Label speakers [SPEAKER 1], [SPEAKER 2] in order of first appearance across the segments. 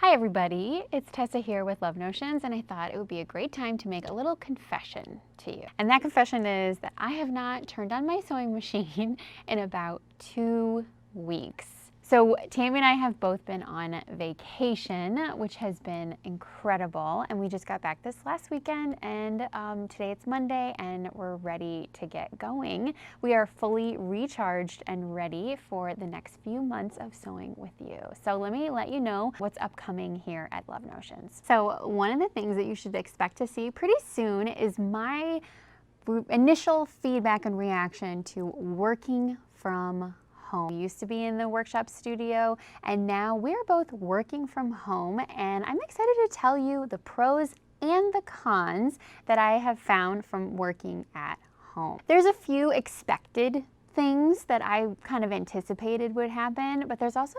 [SPEAKER 1] Hi everybody, it's Tessa here with Love Notions, and I thought it would be a great time to make a little confession to you. And that confession is that I have not turned on my sewing machine in about 2 weeks. So Tammy and I have both been on vacation, which has been incredible, and we just got back this last weekend, and today it's Monday and we're ready to get going. We are fully recharged and ready for the next few months of sewing with you. So let me let you know what's upcoming here at Love Notions. So one of the things that you should expect to see pretty soon is my initial feedback and reaction to working from home. We used to be in the workshop studio, and now we're both working from home, and I'm excited to tell you the pros and the cons that I have found from working at home. There's a few expected things that I kind of anticipated would happen, but there's also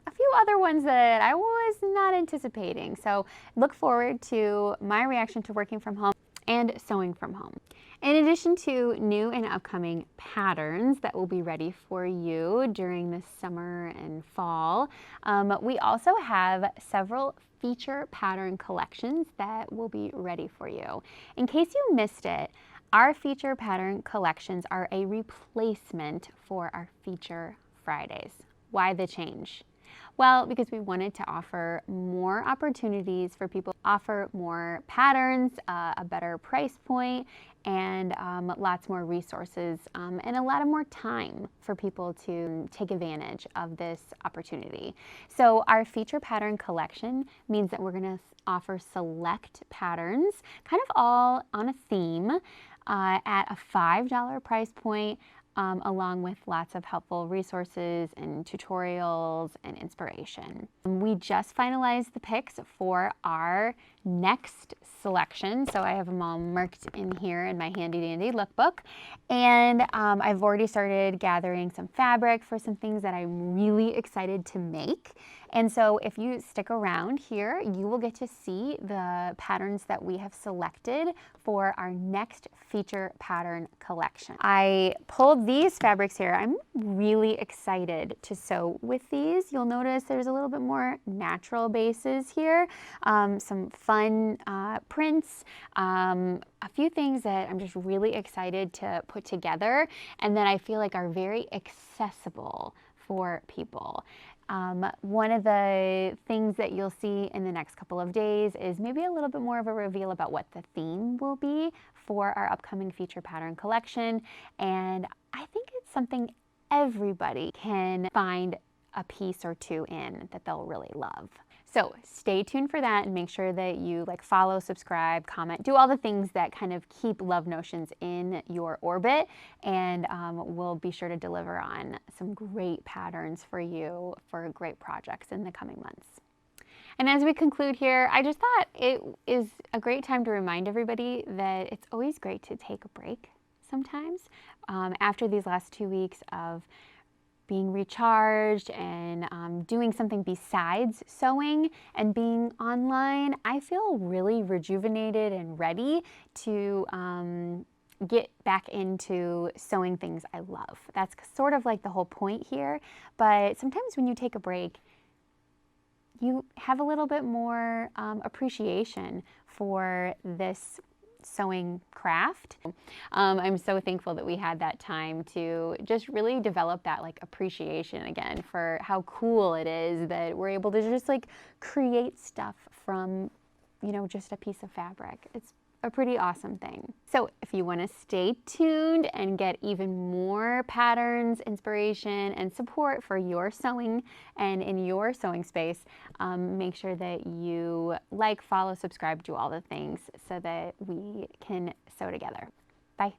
[SPEAKER 1] a few other ones that I was not anticipating. So look forward to my reaction to working from home and sewing from home. In addition to new and upcoming patterns that will be ready for you during the summer and fall, we also have several feature pattern collections that will be ready for you. In case you missed it, our feature pattern collections are a replacement for our Feature Fridays. Why the change? Well, because we wanted to offer more opportunities for people to offer more patterns, a better price point, and lots more resources and a lot of more time for people to take advantage of this opportunity. So our feature pattern collection means that we're going to offer select patterns, kind of all on a theme, at a $5 price point, along with lots of helpful resources and tutorials and inspiration. We just finalized the picks for our next selection, so I have them all marked in here in my handy dandy lookbook, and I've already started gathering some fabric for some things that I'm really excited to make. And so if you stick around here, you will get to see the patterns that we have selected for our next feature pattern collection. I pulled these fabrics here. I'm really excited to sew with these. You'll notice there's a little bit more natural bases here, some fun prints, a few things that I'm just really excited to put together and that I feel like are very accessible for people. One of the things that you'll see in the next couple of days is maybe a little bit more of a reveal about what the theme will be for our upcoming feature pattern collection. And I think it's something everybody can find a piece or two in that they'll really love. So stay tuned for that and make sure that you follow, subscribe, comment, do all the things that kind of keep Love Notions in your orbit, and we'll be sure to deliver on some great patterns for you for great projects in the coming months. And as we conclude here, I just thought it is a great time to remind everybody that it's always great to take a break sometimes. After these last 2 weeks of being recharged and doing something besides sewing and being online, I feel really rejuvenated and ready to get back into sewing things I love. That's sort of like the whole point here, but sometimes when you take a break, you have a little bit more appreciation for this sewing craft. I'm so thankful that we had that time to just really develop that appreciation again for how cool it is that we're able to just create stuff from, just a piece of fabric. It's a pretty awesome thing. So if you want to stay tuned and get even more patterns, inspiration, and support for your sewing and in your sewing space, make sure that you follow, subscribe, do all the things so that we can sew together. Bye.